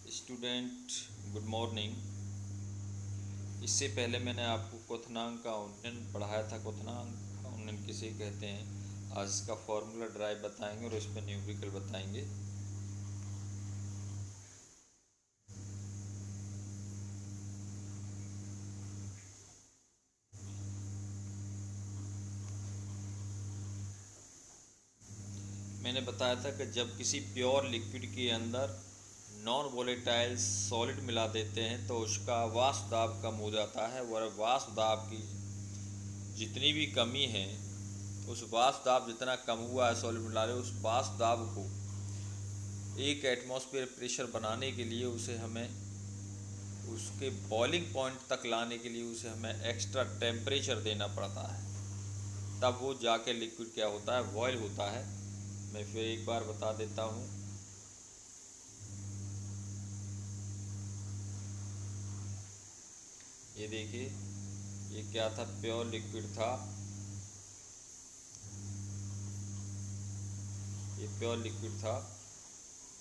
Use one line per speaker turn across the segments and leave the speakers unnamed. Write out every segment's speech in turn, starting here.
Student, good morning. इससे पहले मैंने आपको क्वथनांक का उन्नयन पढ़ाया था। क्वथनांक का उन्नयन किसे कहते हैं, आज इसका फॉर्मूला ड्राइव बताएंगे और इस पर न्यूमेरिकल बताएंगे। मैंने बताया था कि जब किसी प्योर लिक्विड के अंदर नॉन वोलेटाइल सॉलिड मिला देते हैं तो उसका वाष्प दाब कम हो जाता है, और वाष्प दाब की जितनी भी कमी है, उस वाष्प दाब जितना कम हुआ है सॉलिड मिला रहे, उस वाष्प दाब को एक एटमॉस्फेयर प्रेशर बनाने के लिए उसे हमें उसके बॉइलिंग पॉइंट तक लाने के लिए उसे हमें एक्स्ट्रा टेम्परेचर देना पड़ता है। तब वो जाके लिक्विड क्या होता है, बॉयल होता है। मैं फिर एक बार बता देता हूँ। ये देखिए, ये क्या था, प्योर लिक्विड था। ये प्योर लिक्विड था।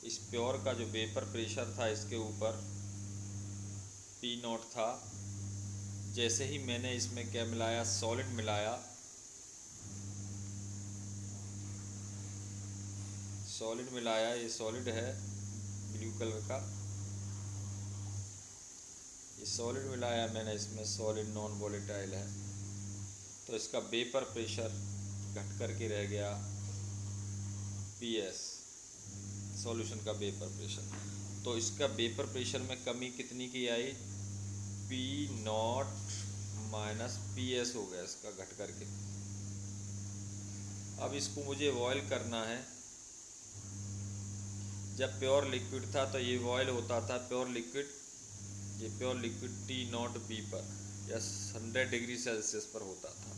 इस प्योर का जो वेपर प्रेशर था इसके ऊपर P0 था। जैसे ही मैंने इसमें क्या मिलाया, सॉलिड मिलाया, सॉलिड मिलाया, ये सॉलिड है ब्लू कलर का। ये सॉलिड मिलाया मैंने इसमें, सॉलिड नॉन वोलेटाइल है, तो इसका वेपर प्रेशर घट करके रह गया PS, सॉल्यूशन का वेपर प्रेशर। तो इसका वेपर प्रेशर में कमी कितनी की आई, P0 माइनस PS हो गया इसका घट करके। अब इसको मुझे बॉयल करना है। जब प्योर लिक्विड था तो ये बॉयल होता था प्योर लिक्विड, ये प्योर लिक्विड T0B पर या 100 डिग्री सेल्सियस पर होता था।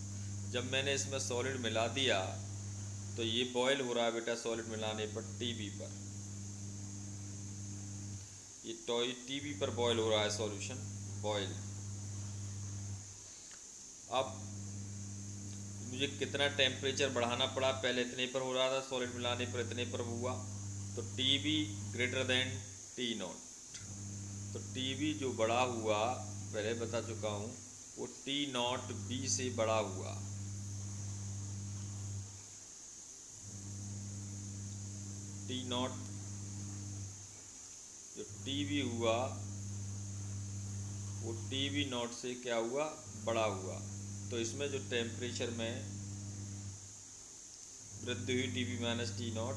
जब मैंने इसमें सॉलिड मिला दिया तो ये बॉयल हो रहा है बेटा, सॉलिड मिलाने पर TB पर, ये TB पर बॉयल हो रहा है सॉल्यूशन, बॉयल। अब मुझे कितना टेम्परेचर बढ़ाना पड़ा, पहले इतने पर हो रहा था, सॉलिड मिलाने पर इतने पर हुआ, तो TB ग्रेटर देन T0। तो TB जो बड़ा हुआ, पहले बता चुका हूँ, वो T0B से बड़ा हुआ। T0 जो TB हुआ वो TB0 से क्या हुआ, बड़ा हुआ। तो इसमें जो टेम्परेचर में वृद्धि हुई TB माइनस T0,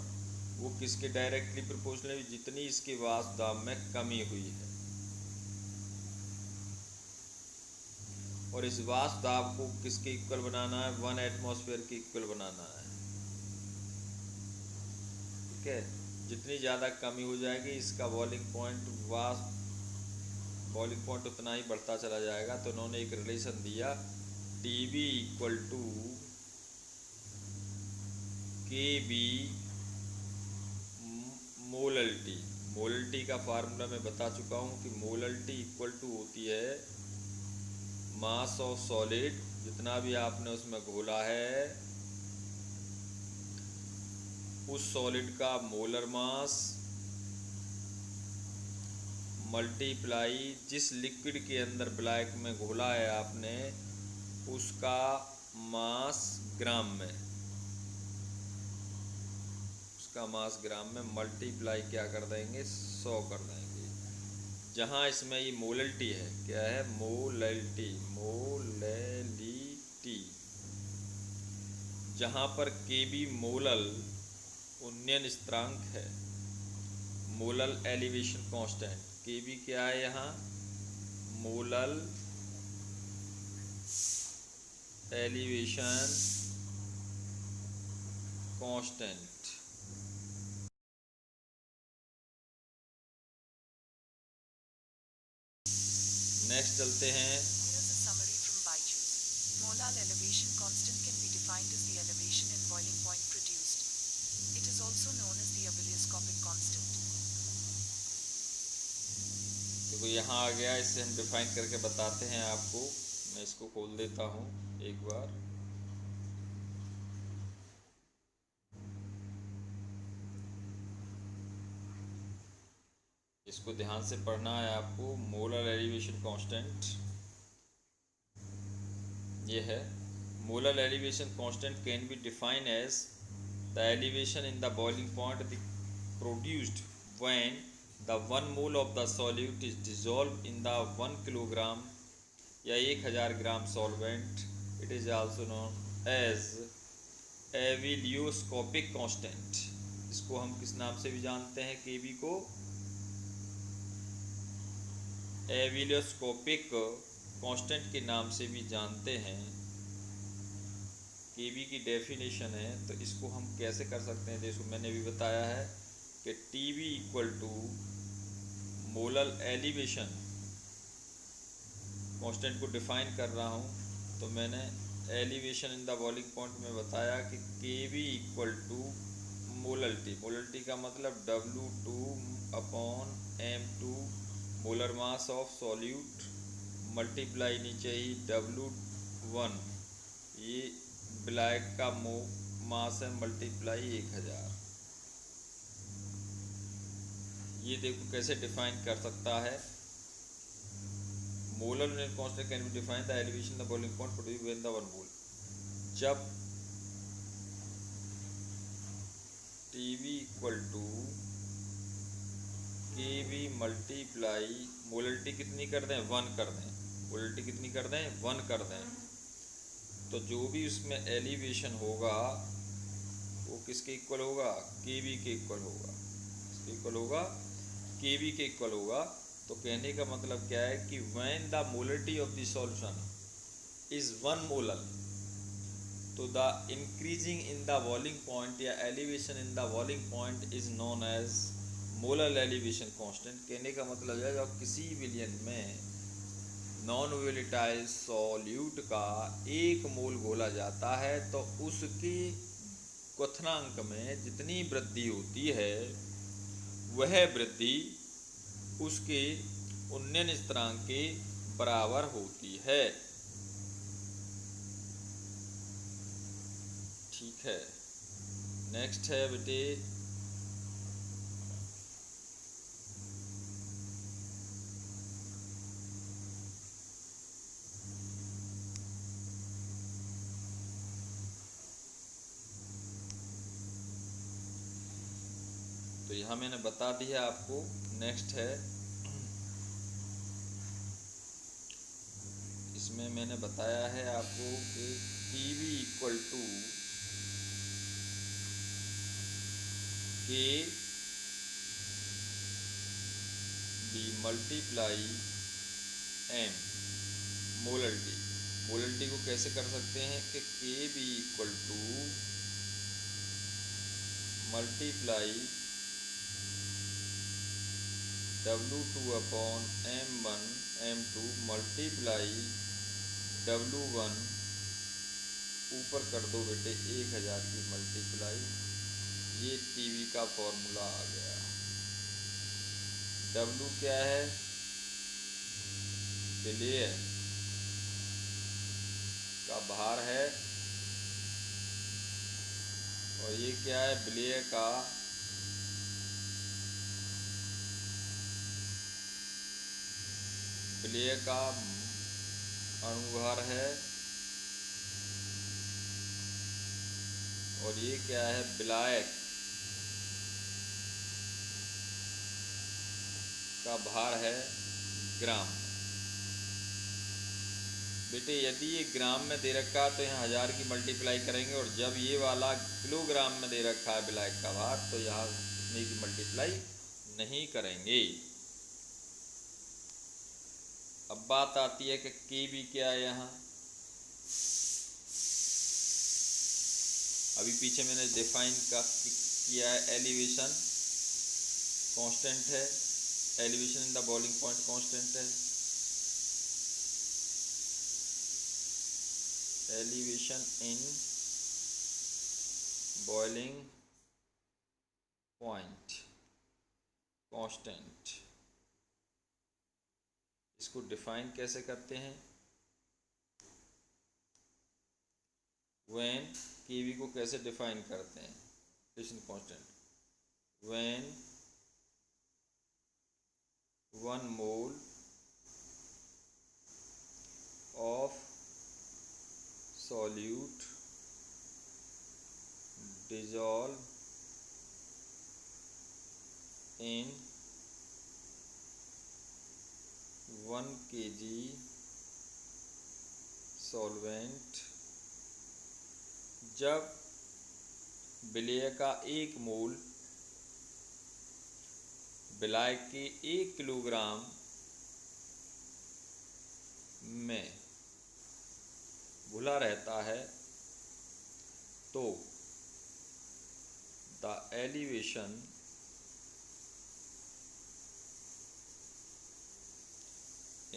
वो किसके डायरेक्टली प्रोपोर्शनल, जितनी इसके वाष्प दाब में कमी हुई है। और इस वाष्प दाब को किसके इक्वल बनाना है, 1 एटमॉस्फेयर के इक्वल बनाना है। ठीक है, जितनी ज़्यादा कमी हो जाएगी इसका बॉइलिंग पॉइंट, वाष्प बॉइलिंग पॉइंट उतना ही बढ़ता चला जाएगा। तो उन्होंने एक रिलेशन दिया, TB इक्वल टू KB मोलल्टी। मोलल्टी का फार्मूला मैं बता चुका हूँ कि मोलल्टी इक्वल टू होती है मास ऑफ सॉलिड, जितना भी आपने उसमें घोला है उस सॉलिड का मोलर मास मल्टीप्लाई जिस लिक्विड के अंदर ब्लैक में घोला है आपने उसका मास ग्राम में, उसका मास ग्राम में मल्टीप्लाई क्या कर देंगे, 100 कर देंगे। जहाँ इसमें ये मोलल्टी है, क्या है, मोलल्टी, मोलैलिटी। जहाँ पर KB मोलल उन्नयन स्थिरांक है, मोलल एलिवेशन कांस्टेंट, KB क्या है यहाँ, मोलल एलिवेशन कांस्टेंट। नेक्स्ट चलते हैं।
Here's a summary from Byju's. Molar elevation constant can be defined as the elevation and boiling point produced. It is also known as the abelioscopic constant.
देखो यहाँ आ गया, इससे हम डिफाइन करके बताते हैं आपको। मैं इसको खोल देता हूँ एक बार। इसको ध्यान से पढ़ना है आपको। मोलर एलिवेशन कांस्टेंट ये है। Molar elevation constant can be define as the elevation in the boiling point produced when the 1 mole of the solute is dissolve in the 1 kilogram या 1000 gram solvent. It is also known as ebullioscopic constant. इसको हम किस नाम से भी जानते हैं, केबी को एविलियोस्कोपिक कांस्टेंट के नाम से भी जानते हैं। केबी की डेफिनेशन है, तो इसको हम कैसे कर सकते हैं, देखो मैंने भी बताया है कि TB equal to molar elevation constant को डिफाइन कर रहा हूँ। तो मैंने elevation in the boiling point में बताया कि KB equal to molarity. Molarity का मतलब W2/M2 molar mass of solute multiply नीचे ही W1 ये ब्लैक का मास है मल्टीप्लाई 1000। ये देखो कैसे डिफाइन कर सकता है। Molar unit constant can be define the elevation the boiling point produced when the 1 mole. जब TB equal to KB multiply molarity कितनी कर दें, 1 कर दें। मोलरिटी कितनी कर दें, 1 कर दें। तो जो भी उसमें एलिवेशन होगा वो किसके इक्वल होगा, केबी के इक्वल होगा। किसके इक्वल होगा, केबी के इक्वल होगा। तो कहने का मतलब क्या है कि when the molarity of the solution is 1 molar, तो the increasing in the boiling point या elevation in the boiling point is known as molar elevation constant. कहने का मतलब है जब किसी विलयन में नॉन वोलेटाइल सॉल्यूट का 1 मोल घोला जाता है तो उसकी क्वथनांक में जितनी वृद्धि होती है वह वृद्धि उसके उन्नयन स्थिरांक के बराबर होती है। ठीक है, नेक्स्ट है बेटे तो यहाँ मैंने बता दिया आपको। नेक्स्ट है, इसमें मैंने बताया है आपको कि TB equal to K B multiply M molarity. Molarity को कैसे कर सकते हैं कि K B equal to multiply W2/M1 M2 multiply W1 ऊपर कर दो बेटे 1000 की मल्टीप्लाई। ये टीवी का फॉर्मूला आ गया। W क्या है, विलेय का भार है, और ये क्या है, विलेय का विलेय का अणुभार है, और ये क्या है, विलायक का भार है ग्राम। बेटे यदि ये ग्राम में दे रखा है तो यहाँ 1000 की मल्टीप्लाई करेंगे, और जब ये वाला किलोग्राम में दे रखा है विलायक का भार तो यहाँ इतने की मल्टीप्लाई नहीं करेंगे। अब बात आती है कि केबी क्या है। यहाँ अभी पीछे मैंने डिफाइन किया है, एलिवेशन कांस्टेंट है, elevation in the boiling point constant है। Elevation in boiling point constant, इसको डिफाइन कैसे करते हैं, व्हेन केवी को कैसे डिफाइन करते हैं, elevation constant when 1 mole of solute dissolve in 1 kg solvent. जब विलेय का 1 मोल विलायक के 1 किलोग्राम में घुला रहता है तो the elevation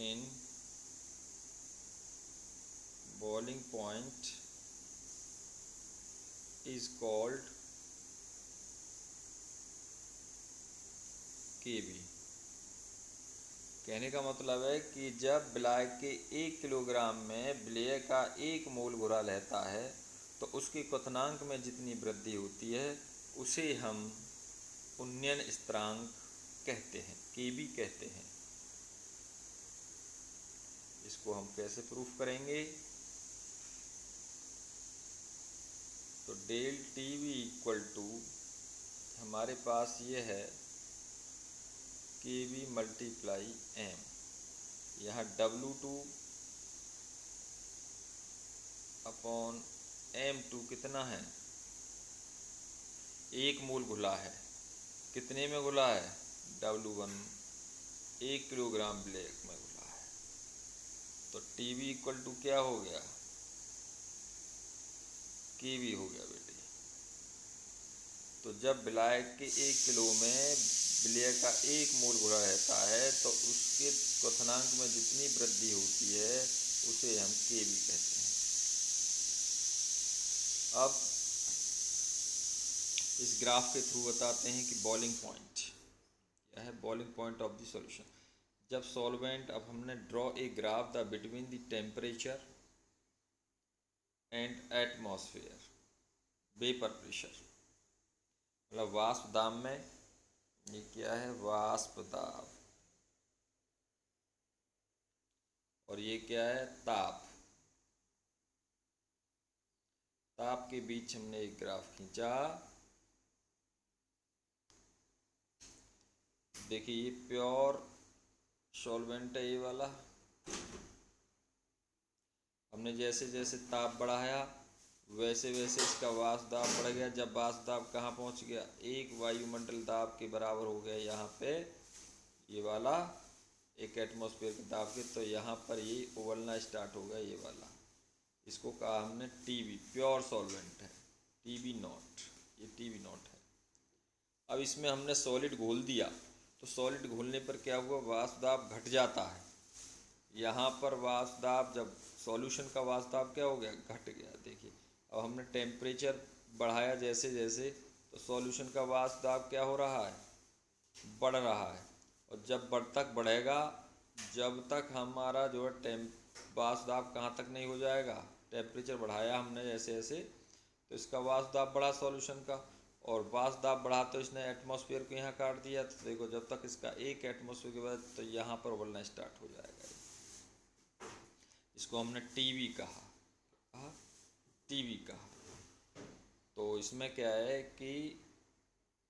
in boiling point is called Kb। कहने का मतलब है कि जब विलायक के 1 किलोग्राम में विलेय का 1 मोल घुला रहता है तो उसके क्वथनांक में जितनी वृद्धि होती है उसे हम उन्नयन स्थिरांक कहते हैं, Kb कहते हैं। इसको हम कैसे प्रूफ करेंगे? तो del T B equal to हमारे पास ये है के वी मल्टीप्लाई एम। यहाँ W2 अपॉन M2 कितना है? 1 मोल घुला है। कितने में घुला है? W1 1 किलोग्राम विलेयक में घुला है। तो टीवी इक्वल टू क्या हो गया? केवी हो गया बेटे। तो जब विलायक के 1 किलो में विलेय का 1 मोल घुला रहता है तो उसके क्वथनांक में जितनी वृद्धि होती है उसे हम केवी कहते हैं। अब इस ग्राफ के थ्रू बताते हैं कि बॉइलिंग पॉइंट क्या है। Boiling point of the solution, जब सॉल्वेंट, अब हमने draw a graph the between the temperature and atmosphere vapour pressure, मतलब वाष्प दाब में, ये क्या है? वाष्प दाब, और ये क्या है? ताप। ताप के बीच हमने एक ग्राफ खींचा। देखिए ये प्योर सॉल्वेंट है, ये वाला। हमने जैसे जैसे ताप बढ़ाया वैसे वैसे इसका वाष्प दाब बढ़ गया। जब वाष्प दाब कहाँ पहुँच गया? 1 वायुमंडल दाब के बराबर हो गया यहाँ पे, ये वाला 1 एटमॉस्फेयर के दाब के। तो यहाँ पर ये उबलना स्टार्ट हो गया, ये वाला। इसको कहा हमने टीवी, प्योर सॉल्वेंट है, टीवी नॉट, ये टीवी नॉट है। अब इसमें हमने सॉलिड घोल दिया तो सॉलिड घोलने पर क्या हुआ? वाष्प दाब घट जाता है। यहाँ पर वाष्प दाब, जब सॉल्यूशन का वाष्प दाब क्या हो गया? घट गया। देखिए अब हमने टेम्परेचर बढ़ाया जैसे जैसे, तो सॉल्यूशन का वाष्प दाब क्या हो रहा है? बढ़ रहा है। और जब तक बढ़ेगा जब तक हमारा जो है वाष्प दाब कहाँ तक नहीं हो जाएगा? टेम्परेचर बढ़ाया हमने जैसे जैसे तो इसका वाष्प दाब बढ़ा सॉल्यूशन का, और वाष्प दाब बढ़ा तो इसने एटमॉस्फेयर को यहाँ काट दिया। तो देखो जब तक इसका 1 एटमॉस्फेयर के बाद तो यहाँ पर उबलना स्टार्ट हो जाएगा। इसको हमने टीवी कहा, टीवी कहा। तो इसमें क्या है कि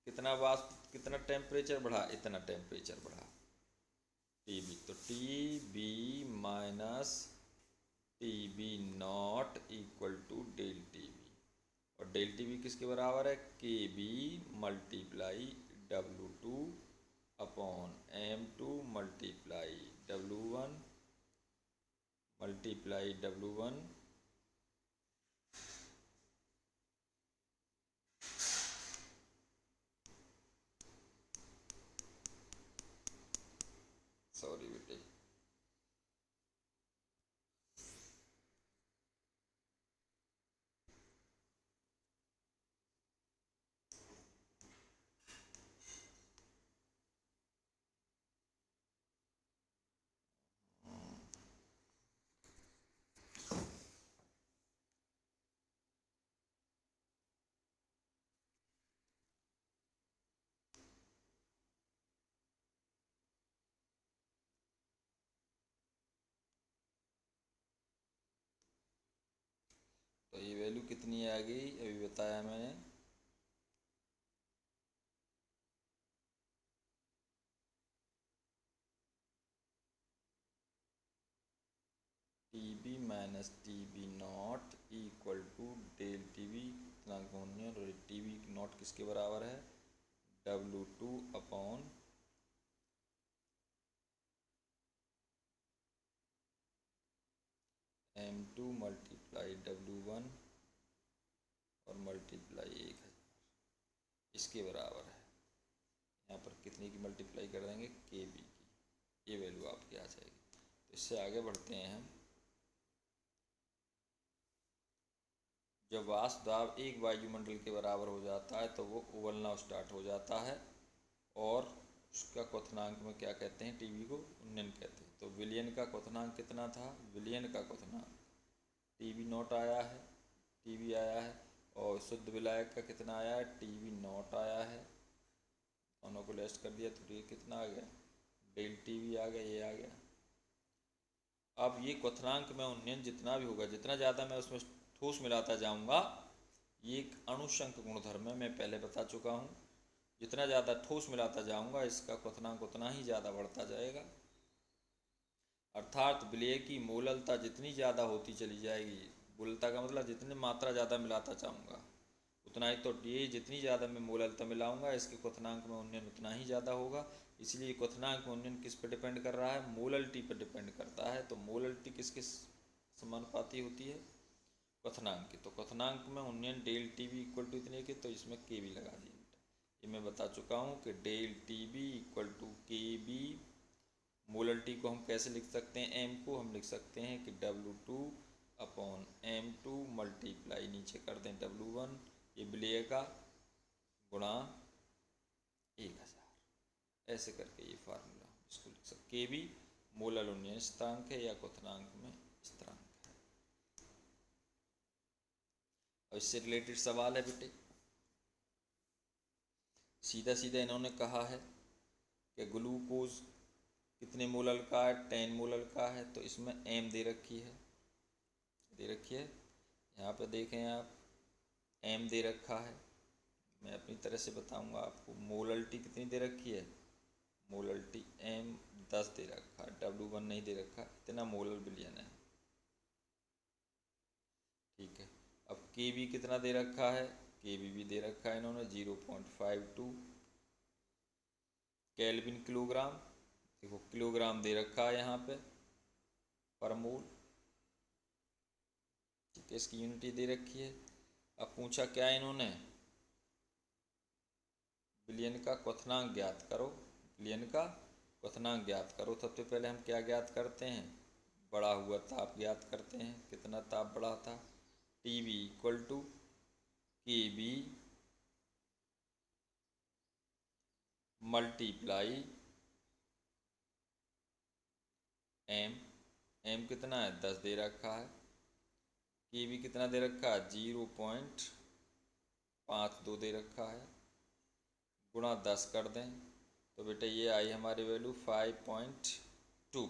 कितना वाष्प, कितना टेम्परेचर बढ़ा? इतना टेम्परेचर बढ़ा, टीवी। तो T B minus T B not equal to del T B, और डेल टी बी किसके बराबर है? K B multiply W2 upon M2 multiply W1 multiply W1 sorry बेटे, वैल्यू कितनी आ गई, अभी बताया मैंने, T B minus T B not equal to del T B कितना गुणन, और टी बी नॉट किसके बराबर है, W2 upon M2 multiply W1 और मल्टीप्लाई 1000 इसके बराबर है। यहाँ पर कितने की मल्टीप्लाई कर देंगे, के बी की, ये वैल्यू आपकी आ जाएगी। तो इससे आगे बढ़ते हैं हम। जब वाष्प दाब एक वायुमंडल के बराबर हो जाता है तो वो उबलना स्टार्ट हो जाता है, और उसका क्वथनांक में क्या कहते हैं, टीबी को उन्नयन कहते हैं। तो विलयन का क्वथनांक कितना था, विलयन का क्वथनांक टीबी नॉट आया है, टीबी आया है, और शुद्ध विलायक का कितना आया है, टीबी नॉट आया है। दोनों को लेस कर दिया तो ये कितना आ गया, डेल टीबी आ गया, ये आ गया। अब ये क्वथनांक में उन्नयन जितना भी होगा, जितना ज़्यादा मैं उसमें ठोस मिलाता जाऊंगा, ये एक अणुशंक गुणधर्म है, मैं पहले बता चुका हूँ। जितना ज़्यादा ठोस मिलाता जाऊंगा इसका क्वथनांक उतना ही ज़्यादा बढ़ता जाएगा। अर्थात विलय की मोललता जितनी ज़्यादा होती चली जाएगी, मोललता का मतलब जितनी मात्रा ज़्यादा मिलाता चाहूँगा उतना ही, तो ये जितनी ज़्यादा मैं मोललता मिलाऊंगा इसके क्वथनांक में उन्नयन उतना ही ज़्यादा होगा। इसलिए क्वथनांक में उन्नयन किस पर डिपेंड कर रहा है, मोलल्टी पर डिपेंड करता है। तो मोलल्टी किसके समानुपाती होती है, क्वथनांक की। तो क्वथनांक में उन्नयन del T B equal to इतने के, तो इसमें के बी लगा दिए। ये मैं बता चुका हूँ कि del T B equal to K B. Molality को हम कैसे लिख सकते हैं, एम को हम लिख सकते हैं कि W2 अपॉन M2 मल्टीप्लाई, नीचे कर दें W1, ये विलय का, गुणा 1000, ऐसे करके ये फार्मूला इसको लिख सकते। के बी मोलल उन्नयन स्थिरांक है या क्वथनांक में स्थिरांक है। अब इससे रिलेटेड सवाल है बेटे, सीधा सीधा इन्होंने कहा है कि ग्लूकोज कितने मोलल का है, 10 मोलल का है। तो इसमें एम दे रखी है, यहाँ पे देखें आप, एम दे रखा है। मैं अपनी तरह से बताऊंगा आपको, मोलल्टी कितनी दे रखी है, मोलल्टी एम 10 दे रखा है, W1 नहीं दे रखा, इतना मोलल विलयन है। ठीक है, अब के बी कितना दे रखा है, के बी भी दे रखा है इन्होंने 0.52 केल्विन किलोग्राम। देखो किलोग्राम दे रखा है यहाँ पे पर मोल, ठीक है, इसकी यूनिटी दे रखी है। अब पूछा क्या इन्होंने, विलयन का क्वथनांक ज्ञात करो, विलयन का क्वथनांक ज्ञात करो। सबसे पहले हम क्या ज्ञात करते हैं, बढ़ा हुआ ताप ज्ञात करते हैं, कितना ताप बढ़ा था, T B equal to K B multiply M. M कितना है, 10 दे रखा है। के बी कितना दे रखा है, 0.52 दे रखा है, गुणा 10 कर दें तो बेटा ये आई हमारी वैल्यू 5.2।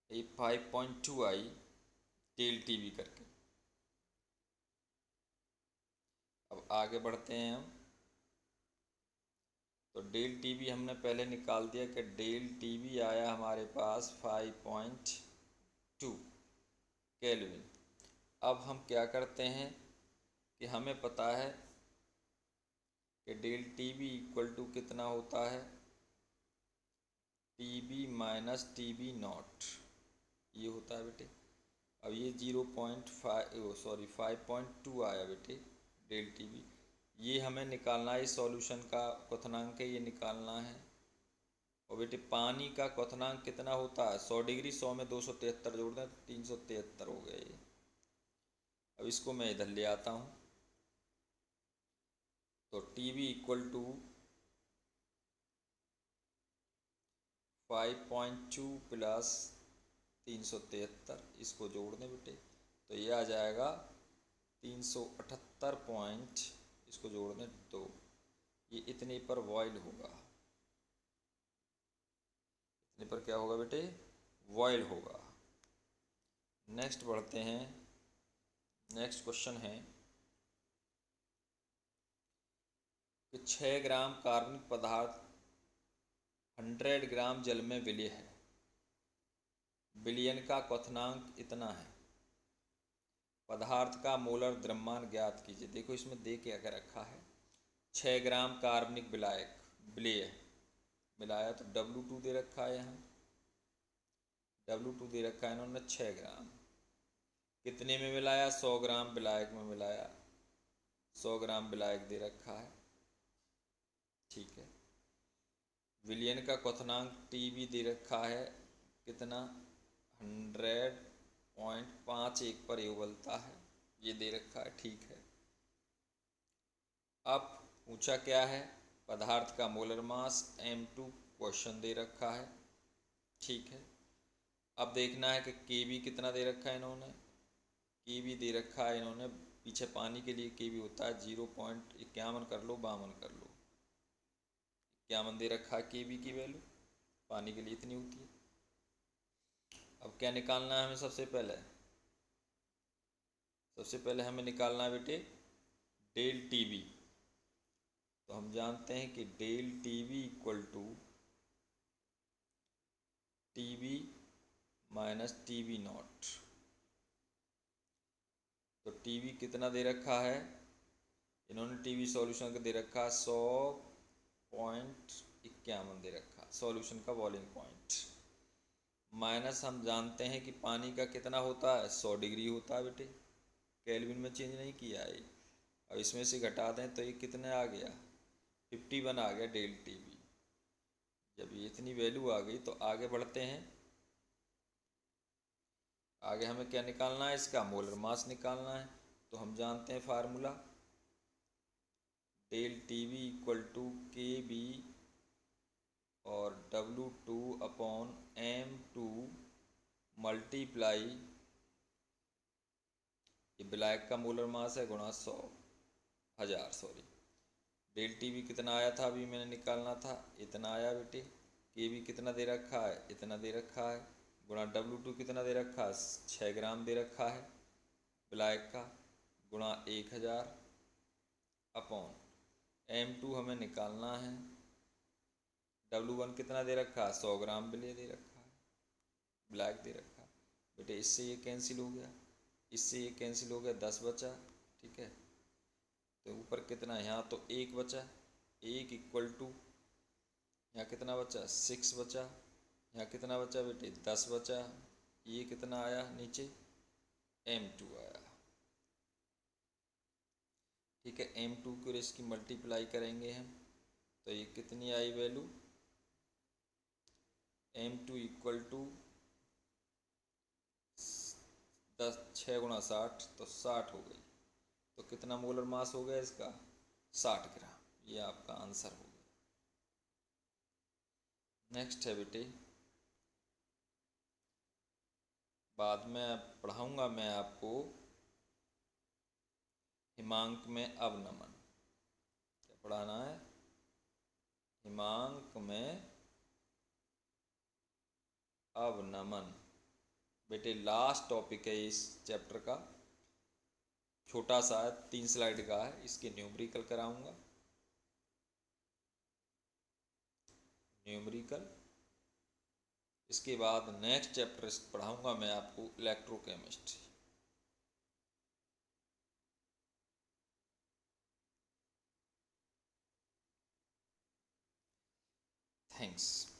ये 5.2 आई डेल टी बी करके। अब आगे बढ़ते हैं हम। तो डेल टी बी हमने पहले निकाल दिया कि डेल टी बी आया हमारे पास 5.2 केल्विन। अब हम क्या करते हैं कि हमें पता है कि del T B equal to कितना होता है, T B minus T B not, ये होता है बेटे। अब ये 5.2 आया बेटे डेल टी बी, ये हमें निकालना है, इस सॉल्यूशन का क्वथनांक है, ये निकालना है। और बेटे पानी का क्वथनांक कितना होता है, 100 डिग्री, 100 में 273 जोड़ दें तो 373 हो गए ये। अब इसको मैं इधर ले आता हूँ, तो T B equal to 5.2 plus 373, इसको जोड़ दें बेटे तो ये आ जाएगा 378 पॉइंट, इसको जोड़ दें 2, ये इतने पर बॉयल होगा, इतने पर क्या होगा बेटे, बॉयल होगा। नेक्स्ट बढ़ते हैं, नेक्स्ट क्वेश्चन है कि 6 ग्राम कार्बनिक पदार्थ 100 ग्राम जल में विलय है, विलयन का क्वथनांक इतना है, पदार्थ का मोलर द्रव्यमान ज्ञात कीजिए। देखो इसमें दे के अगर रखा है 6 ग्राम कार्बनिक विलायक विलय मिलाया, तो W2 दे रखा है, यहाँ W2 दे रखा है इन्होंने 6 ग्राम, कितने में मिलाया, 100 ग्राम विलायक में मिलाया, 100 ग्राम विलायक दे रखा है, ठीक है। विलयन का क्वथनांक TB दे रखा है कितना, 100.51 पर ये उबलता है, ये दे रखा है, ठीक है। अब पूछा क्या है, पदार्थ का मोलर मास M2 क्वेश्चन दे रखा है, ठीक है। अब देखना है कि Kb कितना दे रखा है इन्होंने, Kb दे रखा है इन्होंने, पीछे पानी के लिए Kb होता है 0.51 कर लो 52 कर लो, 51 दे रखा है Kb की वैल्यू, पानी के लिए इतनी होती है। अब क्या निकालना है हमें, सबसे पहले हमें निकालना है बेटे डेल TB। तो हम जानते हैं कि del TB equal to TB minus TB not. तो TB कितना दे रखा है इन्होंने, TB सॉल्यूशन का दे रखा 100.51 दे रखा, सॉल्यूशन का बॉइलिंग पॉइंट, माइनस हम जानते हैं कि पानी का कितना होता है, 100 डिग्री होता है बेटे, केल्विन में चेंज नहीं किया है। अब इसमें से घटा दें तो ये कितने आ गया, 51 आ गया डेल TB। जब ये इतनी वैल्यू आ गई तो आगे बढ़ते हैं, आगे हमें क्या निकालना है, इसका मोलर मास निकालना है। तो हम जानते हैं formula, del TB equal to KB और W2 अपॉन M2 मल्टीप्लाई, ये विलायक का मोलर मास है, गुणा 100,000 सॉरी। डेल TB कितना आया था, अभी मैंने निकालना था, इतना आया बेटे। KB कितना दे रखा है, इतना दे रखा है, गुणा W2 कितना दे रखा है, 6 ग्राम दे रखा है विलायक का, गुणा 1000 अपॉन M2 हमें निकालना है, W1 कितना दे रखा है, 100 ग्राम विलय दे रखा है, विलायक दे रखा है बेटे। इससे ये कैंसिल हो गया, इससे ये कैंसिल हो गया, 10 बचा, ठीक है। तो ऊपर कितना है, यहाँ तो 1 बचा, 1 इक्वल टू यहाँ कितना बचा, 6 बचा, यहाँ कितना बचा बेटे, 10 बचा, ये कितना आया नीचे, M2 आया, ठीक है। M2 को इसकी मल्टीप्लाई करेंगे हम, तो ये कितनी I value, M2 equal to 6 गुणा 60, तो 60 हो गई। तो कितना मोलर मास हो गया इसका, 60 ग्राम, ये आपका आंसर हो गया। नेक्स्ट है बेटे, बाद में पढ़ाऊंगा मैं आपको हिमांक में अवनमन, क्या पढ़ाना है, हिमांक में अवनमन बेटे, लास्ट टॉपिक है इस चैप्टर का, छोटा सा 3 स्लाइड का है, इसके न्यूमेरिकल कराऊंगा, न्यूमेरिकल। इसके बाद नेक्स्ट चैप्टर पढ़ाऊंगा मैं आपको इलेक्ट्रोकेमिस्ट्री। थैंक्स।